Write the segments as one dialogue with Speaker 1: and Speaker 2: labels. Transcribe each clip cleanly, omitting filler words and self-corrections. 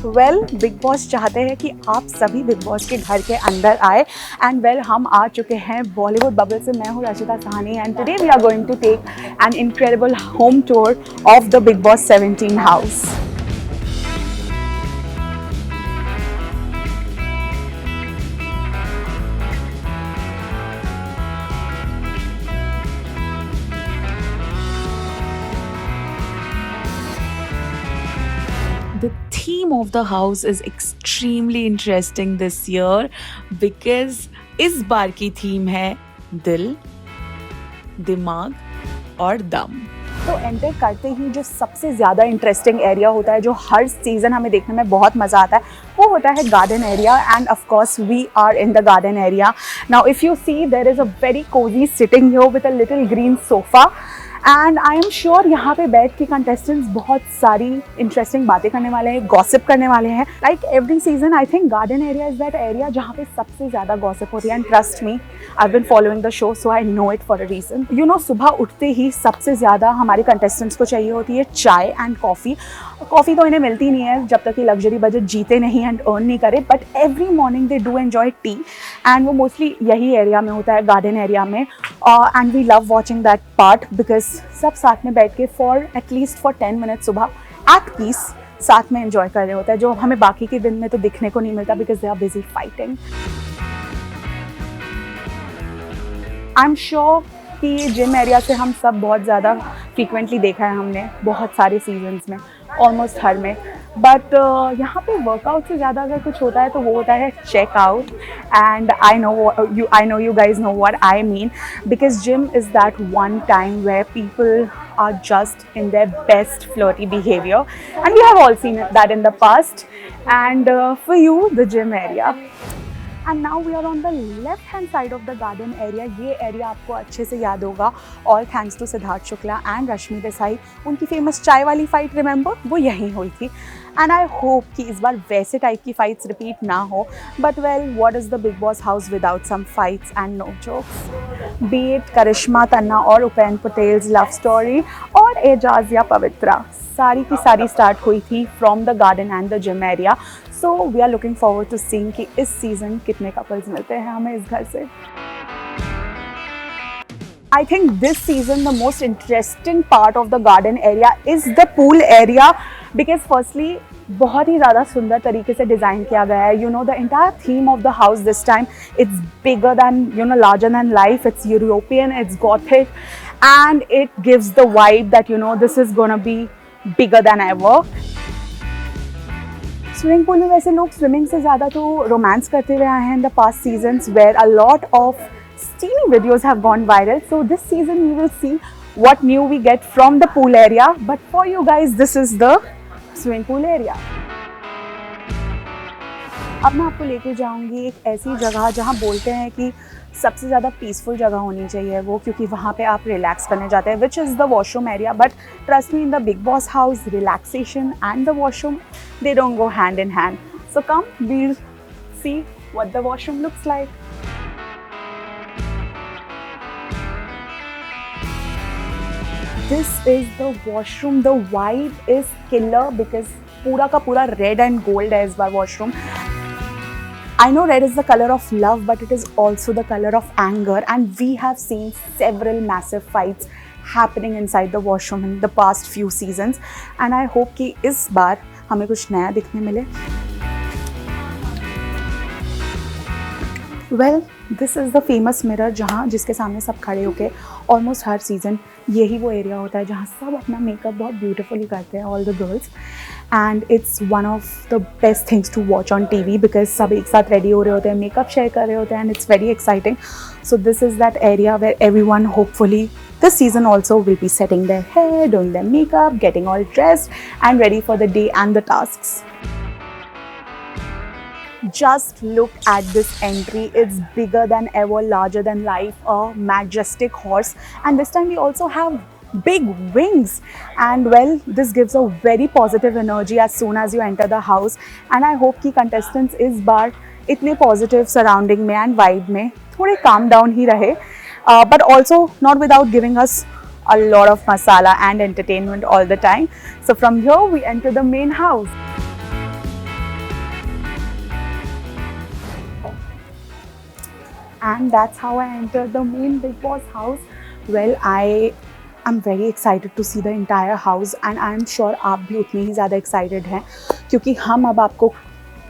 Speaker 1: Well big boss चाहते हैं कि आप सभी बिग बॉस के घर के अंदर आए एंड वेल हम आ चुके हैं बॉलीवुड बबल से। मैं हूँ Rachita Sahni and today we are going to take an incredible home tour of the big Boss 17 house. The theme of the house is extremely interesting this year because इस बार की थीम है दिल, दिमाग और दम। तो एंटर करते ही जो सबसे ज़्यादा इंटरेस्टिंग एरिया होता है, जो हर सीज़न हमें देखने में बहुत मज़ा आता है, वो होता है garden area. And of course we are in the garden area now. If you see there is a very cosy sitting here with a little green sofa and I am sure यहाँ पे बैठ के contestants बहुत सारी interesting बातें करने वाले हैं, गॉसिप करने वाले हैं। Like every season I think garden area is that area जहाँ पे सबसे ज़्यादा गॉसिप होती है। And trust me, I been following the show so I know it for a reason. You know, सुबह उठते ही सबसे ज़्यादा हमारे कंटेस्टेंट्स को चाहिए होती है चाय एंड कॉफ़ी। कॉफ़ी तो इन्हें मिलती नहीं है जब तक कि लग्जरी बजट जीते नहीं एंड अर्न नहीं करे, but every morning they do enjoy tea and वो मोस्टली यही एरिया में होता है, गार्डन एरिया में। And we love watching that part because सब साथ में बैठ के फॉर एटलीस्ट फॉर 10 मिनट्स सुबह एट पीस साथ में एंजॉय कर रहे होते हैं, जो हमें बाकी के दिन में तो दिखने को नहीं मिलता because they are busy fighting. I am sure कि ये जिम एरिया से हम सब बहुत ज़्यादा फ्रीक्वेंटली देखा है हमने बहुत सारे सीजन्स में, ऑलमोस्ट हर में। बट यहाँ पे वर्कआउट से ज़्यादा अगर कुछ होता है तो वो होता है checkout. And I know you guys know what I mean because gym is that one time where people are just in their best flirty behavior and we have all seen that in the past and for you the gym area. And now we are on the left hand side of the garden area. ये area आपको अच्छे से याद होगा, all thanks to Siddharth Shukla and Rashmi Desai. उनकी famous चाय वाली fight remember, वो यहीं हुई थी। एंड आई होप कि इस बार वैसे टाइप की फाइट्स रिपीट ना हो, but well what is the big boss house without some fights and no jokes. Be it Karishma Tanna और उपेंद्र पटेल्स लव स्टोरी और एजाज या पवित्रा, सारी की सारी स्टार्ट हुई थी from the garden and the gym area. So we are looking forward to seeing कि इस सीजन कितने कपल्स मिलते हैं हमें इस घर से। I think this season the most interesting part of the garden area is the pool area because firstly बहुत ही ज़्यादा सुंदर तरीके से डिज़ाइन किया गया है। You know the entire theme of the house this time it's bigger than, you know, larger than life. It's European, it's Gothic and it gives the vibe that, you know, this is gonna be bigger than ever. Swimming pool में वैसे लोग swimming से ज़्यादा तो romance करते हुए आए हैं in the past seasons where a lot of steamy videos have gone viral. So this season we will see what new we get from the pool area, but for you guys this is the swimming pool area. अब मैं आपको लेके जाऊंगी एक ऐसी जगह जहाँ बोलते हैं कि सबसे ज़्यादा पीसफुल जगह होनी चाहिए वो, क्योंकि वहाँ पे आप रिलैक्स करने जाते हैं, which is the washroom area. But trust me, in the big boss house relaxation and the washroom they don't go hand in hand. So come we'll see what the washroom looks like. This is the washroom. The vibe is killer because पूरा का पूरा red and gold है इस बार washroom. I know red is the color of love, but it is also the color of anger, and we have seen several massive fights happening inside the washroom in the past few seasons, and I hope कि इस बार हमें कुछ नया दिखने मिले। Well this is the famous mirror जहाँ जिसके सामने सब खड़े होके ऑलमोस्ट हर सीज़न यही वो एरिया होता है जहाँ सब अपना मेकअप बहुत ब्यूटीफुली करते हैं, all the girls. And it's one of the best things to watch on T V because सब एक साथ रेडी हो रहे होते हैं, मेकअप शेयर कर रहे होते हैं, and it's very exciting. So this is that area where everyone hopefully this season also will be setting their hair, doing their makeup, getting all dressed and ready for the day and the tasks. Just look at this entry. It's bigger than ever, larger than life, a majestic horse, and this time we also have big wings, and well this gives a very positive energy as soon as you enter the house, and I hope कि contestants इस बार इतने positive surrounding में and vibe में थोड़े calm down ही रहे, but also not without giving us a lot of masala and entertainment all the time. So from here we enter the main house.
Speaker 2: and that's how I entered the main Big Boss house. Well, I'm very excited to see the entire house and I'm sure आप भी उतने ही ज़्यादा excited हैं क्योंकि हम अब आपको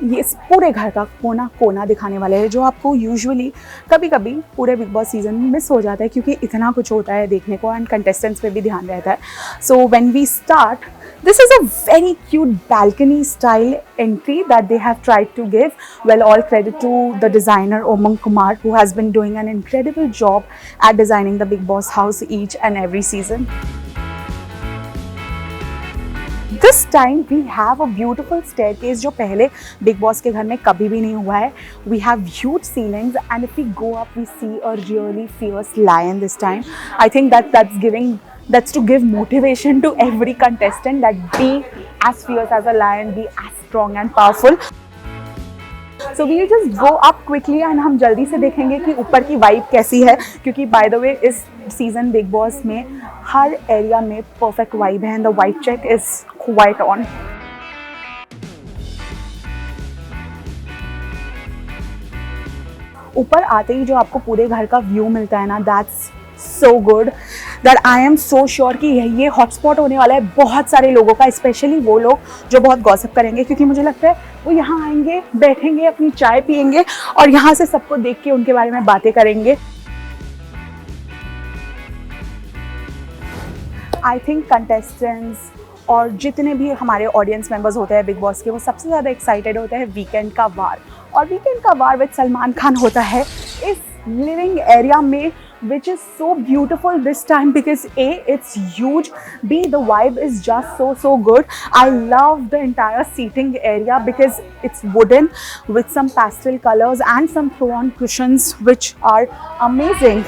Speaker 2: ये इस पूरे घर का कोना कोना दिखाने वाले हैं जो आपको यूजुअली कभी कभी पूरे बिग बॉस सीजन में मिस हो जाता है क्योंकि इतना कुछ होता है देखने को एंड कंटेस्टेंट्स पे भी ध्यान रहता है. So when we start, this is a very cute balcony style entry that they have tried to give. Well, all credit to the designer Omang Kumar, who has been doing an incredible job at designing the Big Boss house each and every season. This time we have a beautiful staircase जो पहले Big Boss के घर में कभी भी नहीं हुआ है. We have huge ceilings and if we go up we see a really fierce lion this time. I think that's to give motivation to every contestant that be as fierce as a lion, be as strong and powerful. So we'll just go up quickly and हम जल्दी से देखेंगे कि ऊपर की vibe कैसी है क्योंकि by the way इस सीजन बिग बॉस में हर एरिया में परफेक्ट वाइब है and the vibe check is quite on. ऊपर आते ही जो आपको पूरे घर का व्यू मिलता है ना, that's so good that I am so sure कि ये हॉटस्पॉट होने वाला है बहुत सारे लोगों का, स्पेशली वो लोग जो बहुत गॉसिप करेंगे क्योंकि मुझे लगता है वो यहाँ आएंगे, बैठेंगे, अपनी चाय पियेंगे और यहाँ से सबको देख के उनके बारे में बातें करेंगे. आई थिंक कंटेस्टेंट्स और जितने भी हमारे ऑडियंस मेंबर्स होते हैं बिग बॉस के, वो सबसे ज़्यादा एक्साइटेड होते हैं वीकेंड का वार. और वीकेंड का वार विद सलमान खान होता है इस लिविंग एरिया में, which is so beautiful this time because A, it's huge, B, the vibe is just so good. I love the entire seating area because it's wooden with some pastel colors and some throw-on cushions which are amazing.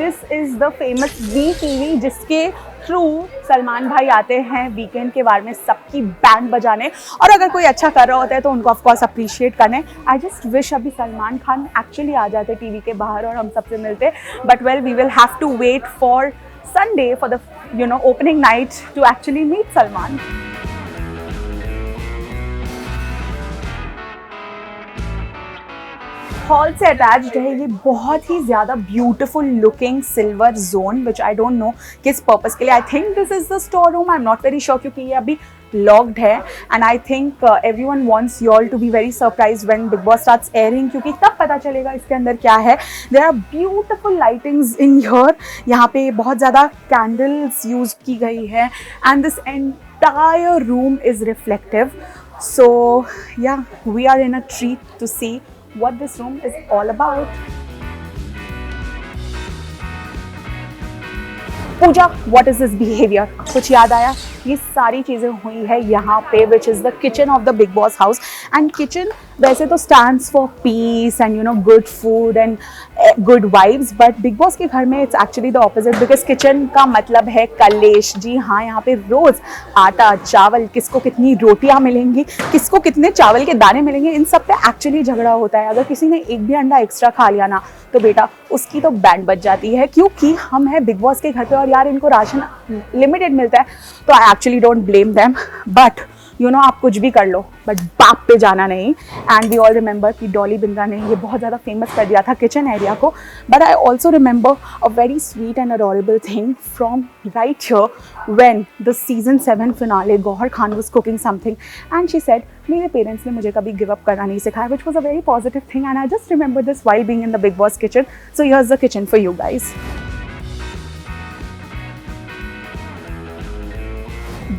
Speaker 2: This is the famous VTV जिसके through Salman भाई आते हैं weekend के बारे में सबकी band बजाने, और अगर कोई अच्छा कर रहा होता है तो उनको ऑफ कोर्स अप्रिशिएट करने. आई जस्ट विश अभी सलमान खान एक्चुअली आ जाते टीवी के बाहर और हम सबसे मिलते, but well we will have to wait for Sunday for the opening night to actually meet Salman. Hall से अटैच्ड है ये बहुत ही ज़्यादा beautiful looking silver zone which I don't know किस पर्पज़ के लिए. I think this is the store room, I am not very sure क्योंकि ये अभी लॉक्ड है and I think everyone wants you all to be very surprised when big boss starts airing क्योंकि तब पता चलेगा इसके अंदर क्या है. There are beautiful lightings in here, यहाँ पे बहुत ज़्यादा कैंडल्स यूज की गई है and this entire room is reflective. So yeah we are in a treat to see what this room is all about. Pooja, what is this behavior? कुछ याद आया? ये सारी चीज़ें हुई है यहाँ पे which is the kitchen of the Big Boss house. And kitchen वैसे तो stands for peace and good food and good vibes, but Big Boss के घर में it's actually the opposite because kitchen का मतलब है कलेश. जी हाँ, यहाँ पे रोज़ आटा चावल, किसको कितनी रोटियाँ मिलेंगी, किसको कितने चावल के दाने मिलेंगे, इन सब पे एक्चुअली झगड़ा होता है. अगर किसी ने एक भी अंडा एक्स्ट्रा खा लिया ना तो बेटा उसकी तो बैंड बच जाती है क्योंकि हम हैं बिग बॉस के घर पे और यार इनको राशन लिमिटेड मिलता है. तो I actually don't blame them, but आप कुछ भी कर लो बट बाप पे जाना नहीं. एंड वी ऑल रिमेंबर कि डॉली बिंद्रा ने ये बहुत ज़्यादा फेमस कर दिया था किचन एरिया को. But I also remember a very sweet and adorable thing from right here when the season 7 finale Gauhar Khan was cooking something and she said मेरे पेरेंट्स ने मुझे कभी गिव अप करना नहीं सिखाया, which was a very positive thing and I just remember this while being in the big Boss kitchen. So here is the kitchen for you guys.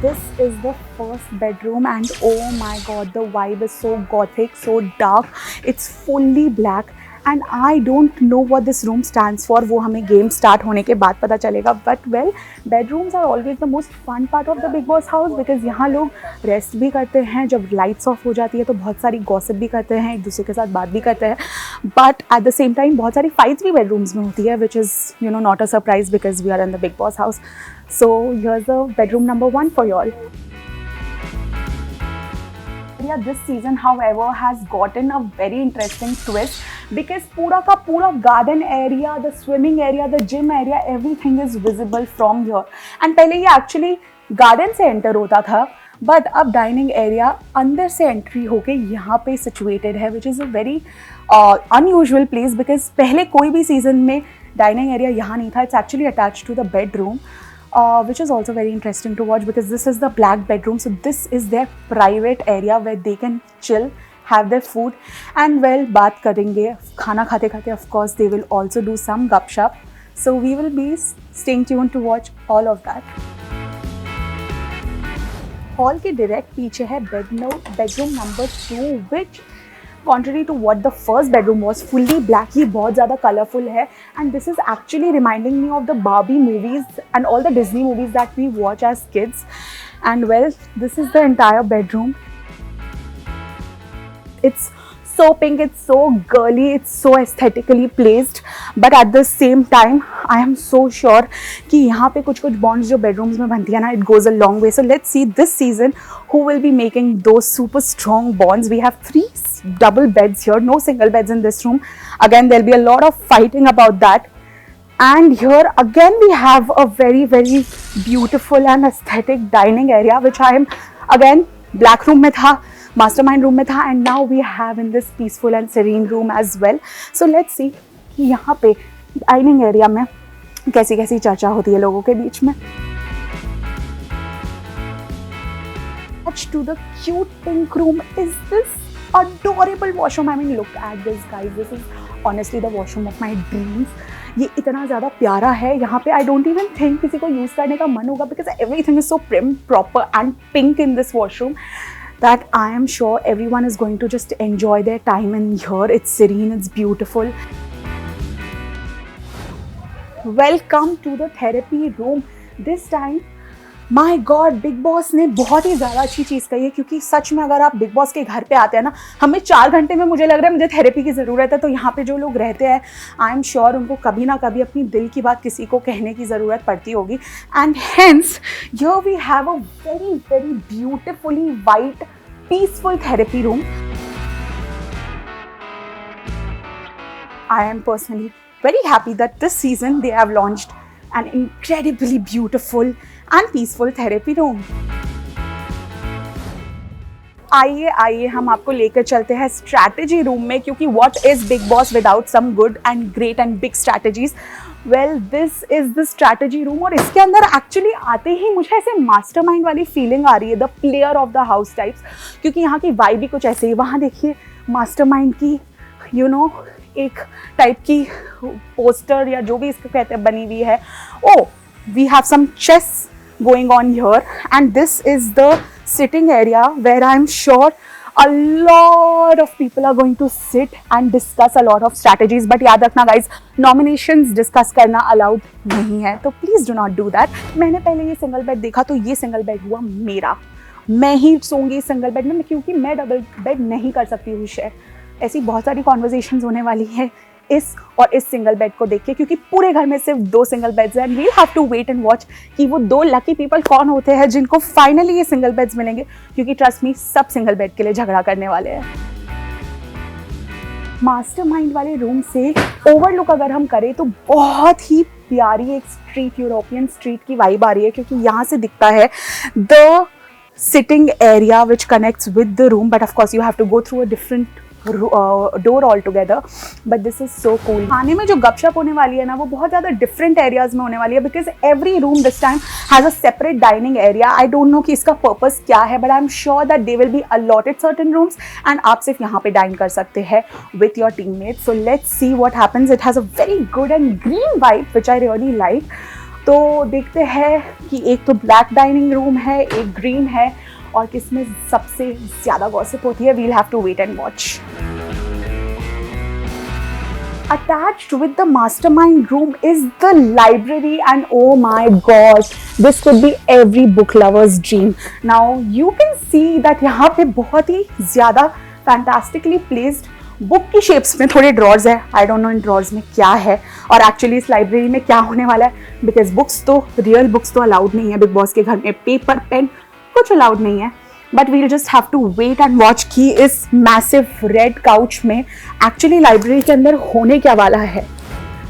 Speaker 2: This is the first bedroom and oh my god, the vibe is so gothic, so dark. It's fully black and I don't know what this room stands for. वो हमें game start होने के बाद पता चलेगा. But well, bedrooms are always the most fun part of the Big Boss house because यहाँ लोग rest भी करते हैं. जब lights off हो जाती है तो बहुत सारी gossip भी करते हैं, एक दूसरे के साथ बात भी करते हैं. But at the same time बहुत सारी fights भी bedrooms में होती है, which is not a surprise because we are in the Big Boss house. So here's the bedroom number 1 for y'all. This season, however, has gotten a very interesting twist because पूरा का पूरा garden area, the swimming area, the gym area, everything is visible from here. And पहले ये actually garden से enter होता था, but अब dining area अंदर से एंट्री होके यहाँ पे सिचुएटेड है, which is a very unusual place, because पहले कोई भी सीजन में डाइनिंग एरिया यहाँ नहीं था. It's actually attached to the bedroom, which is also very interesting to watch because this is the black bedroom. So this is their private area where they can chill, have their food, and well, बात करेंगे खाना खाते खाते. Of course, they will also do some gupshup. So we will be staying tuned to watch all of that. Hall के direct पीछे है bedroom number 2, which contrary to what the first bedroom was, fully black, ये बहुत ज़्यादा colourful है. And this is actually reminding me of the Barbie movies and all the Disney movies that we watch as kids. And well, this is the entire bedroom. It's so pink, it's so girly, it's so aesthetically placed, but at the same time I am so sure कि यहाँ पे कुछ bonds जो bedrooms में बनती है ना, it goes a long way. So let's see this season who will be making those super strong bonds. We have 3 double beds here, no single beds in this room. Again, there'll be a lot of fighting about that. And here again we have a very beautiful and aesthetic dining area, which I am again black room में था, mastermind room में था, and now we have in this peaceful and serene room as well. So let's see कि यहाँ पे dining area में कैसी चर्चा होती है लोगों के बीच में. Attached to the cute pink room is this adorable washroom. I mean, look at this, guys. This is honestly the washroom of my dreams. ये इतना ज़्यादा प्यारा है. यहाँ पे I don't even think किसी को यूज़ करने का मन होगा because everything is so prim, proper and pink in this washroom that I am sure everyone is going to just enjoy their time in here. It's serene, it's beautiful. Welcome to the therapy room. This time, my God, big boss ने बहुत ही ज़्यादा अच्छी चीज़ कही है, क्योंकि सच में अगर आप बिग बॉस के घर पे आते हैं ना, हमें 4 घंटे में मुझे लग रहा है मुझे थेरेपी की ज़रूरत है. तो यहाँ पे जो लोग रहते हैं, आई एम श्योर उनको कभी ना कभी अपनी दिल की बात किसी को कहने की ज़रूरत पड़ती होगी. And hence here we have a very beautifully white peaceful therapy room. I am personally very happy that this season they have launched an incredibly beautiful and peaceful therapy room. आइए हम आपको लेकर चलते हैं स्ट्रैटेजी रूम में, क्योंकि what is Big Boss without some good and great and big strategies? Well, this is the strategy room, और इसके अंदर एक्चुअली आते ही मुझे ऐसे मास्टरमाइंड वाली फीलिंग आ रही है, the player of the house types, क्योंकि यहाँ की वाइब भी कुछ ऐसे ही. वहाँ देखिए मास्टरमाइंड की एक टाइप की पोस्टर या जो भी इसको कहते हैं बनी हुई है. Oh, we have some chess going on here, and this is the sitting area where I'm sure a lot of people are going to sit and discuss a lot of strategies. But याद रखना guys, nominations discuss करना allowed नहीं है, तो please do not do that. मैंने पहले ये single bed देखा तो ये सिंगल बेड हुआ मेरा. मैं ही सोऊंगी इस सिंगल बेड में, क्योंकि मैं डबल बेड नहीं कर सकती हूँ शेयर. ऐसी बहुत सारी कॉन्वर्जेशंस होने वाली है इस और इस सिंगल बेड को देख के, क्योंकि पूरे घर में सिर्फ 2 सिंगल बेड्स हैं. We'll have to wait and watch कि वो 2 लकी पीपल कौन होते हैं जिनको फाइनली ये सिंगल बेड्स मिलेंगे, क्योंकि ट्रस्ट मी सब सिंगल बेड के लिए झगड़ा करने वाले हैं. मास्टरमाइंड वाले रूम से ओवरलुक अगर हम करें तो बहुत ही प्यारी एक स्ट्रीट, यूरोपियन स्ट्रीट की वाइब आ रही है, क्योंकि यहाँ से दिखता है the sitting area which connects with the room. But of course you have to go through a different door all together, but this is so cool. खाने में जो गपशप होने वाली है ना, वो बहुत ज़्यादा डिफरेंट एरियाज में होने वाली है, because every room this time has a separate dining area. I don't no कि इसका पर्पस क्या है, but I am sure that they will be allotted certain rooms and आप सिर्फ यहाँ पे डाइन कर सकते हैं with your teammate. So let's see what happens. It has a very good and green vibe which I really like. तो देखते हैं कि एक तो ब्लैक डाइनिंग रूम है, एक ग्रीन है, और किसमें सबसे ज़्यादा गॉसिप होती है. We'll have to wait and watch. Attached with the mastermind room is the library, and oh my god, this could be every book lover's dream. Now you can see that यहाँ पे बहुत ही ज़्यादा fantastically placed book की shapes में थोड़े drawers है. आई don't no in drawers में क्या है और एक्चुअली इस लाइब्रेरी में क्या होने वाला है, बिकॉज बुक्स तो रियल बुक्स तो अलाउड नहीं है बिग बॉस के घर में. पेपर पेन कुछ अलाउड नहीं है. But we'll just have to wait and watch कि इस मैसिव रेड काउच में एक्चुअली लाइब्रेरी के अंदर होने क्या वाला है.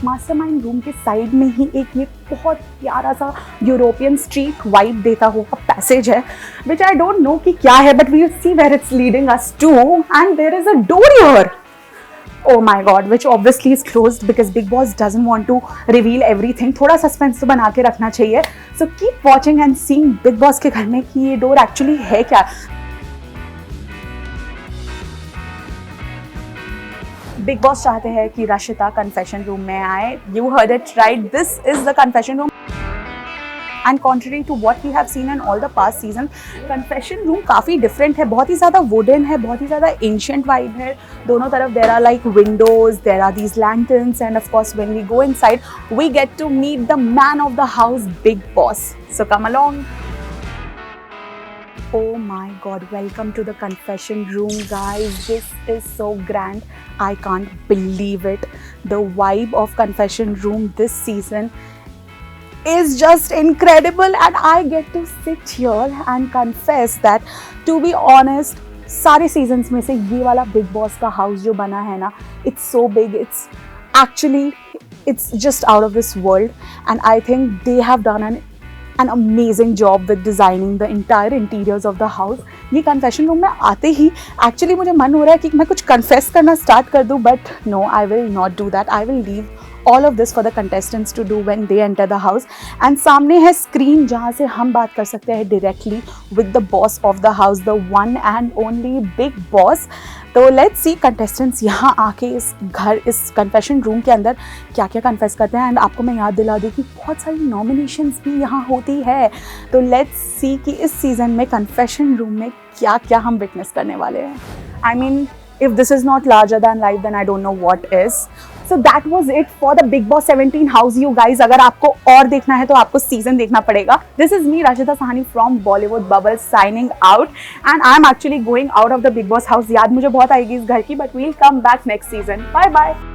Speaker 2: मास्टरमाइंड रूम के साइड में ही एक ये बहुत प्यारा सा यूरोपियन स्ट्रीट वाइब देता हुआ पैसेज है, विच आई डोंट नो कि क्या है, but we will see where it's leading us to. And there is a door here. Oh my god, which obviously is closed because Big Boss doesn't want to reveal everything. थोड़ा suspense तो बना के रखना चाहिए. So keep watching and seeing Big Boss के घर में कि ये डोर एक्चुअली है क्या. बिग बॉस चाहते हैं कि रशिता कन्फेशन रूम में आए. You heard it right. This is the confession room. And contrary to what we have seen in all the past season, confession room काफ़ी different है. बहुत ही ज़्यादा wooden है, बहुत ही ज़्यादा ancient vibe है. दोनों तरफ there are like windows, there are these lanterns, and of course when we go inside, we get to meet the man of the house, Big Boss. So come along. Oh my god, welcome to the confession room, guys. This is so grand. I can't believe it. The vibe of confession room this season is just incredible, and I get to sit here and confess that, to be honest, सारे seasons में से ये वाला Big Boss का house जो बना है ना, it's so big, it's just out of this world, and I think they have done an amazing job with designing the entire interiors of the house. ये confession room में आते ही actually मुझे मन हो रहा है कि मैं कुछ confess करना start कर दूँ, but no, I will not do that. I will leave all of this for the contestants to do when they enter the house. And सामने है screen जहाँ से हम बात कर सकते हैं directly with the boss of the house, the one and only Big Boss. तो लेट्स सी कंटेस्टेंट्स यहाँ आके इस कन्फेशन रूम के अंदर क्या क्या कन्फेस करते हैं. एंड आपको मैं याद दिला दूँ कि बहुत सारी नॉमिनेशंस भी यहाँ होती है. तो लेट्स सी कि इस सीज़न में कन्फेशन रूम में क्या क्या हम विटनेस करने वाले हैं. I mean, if this is not larger than life, then I don't know what is. So that was it for the Big Boss 17 house, you guys. अगर आपको और देखना है तो आपको सीजन देखना पड़ेगा. This is me, Rashida Sahani from Bollywood Bubble, signing out, and I'm actually going out of the Big Boss house. याद मुझे बहुत आएगी इस घर की, but we'll come back next season. Bye bye.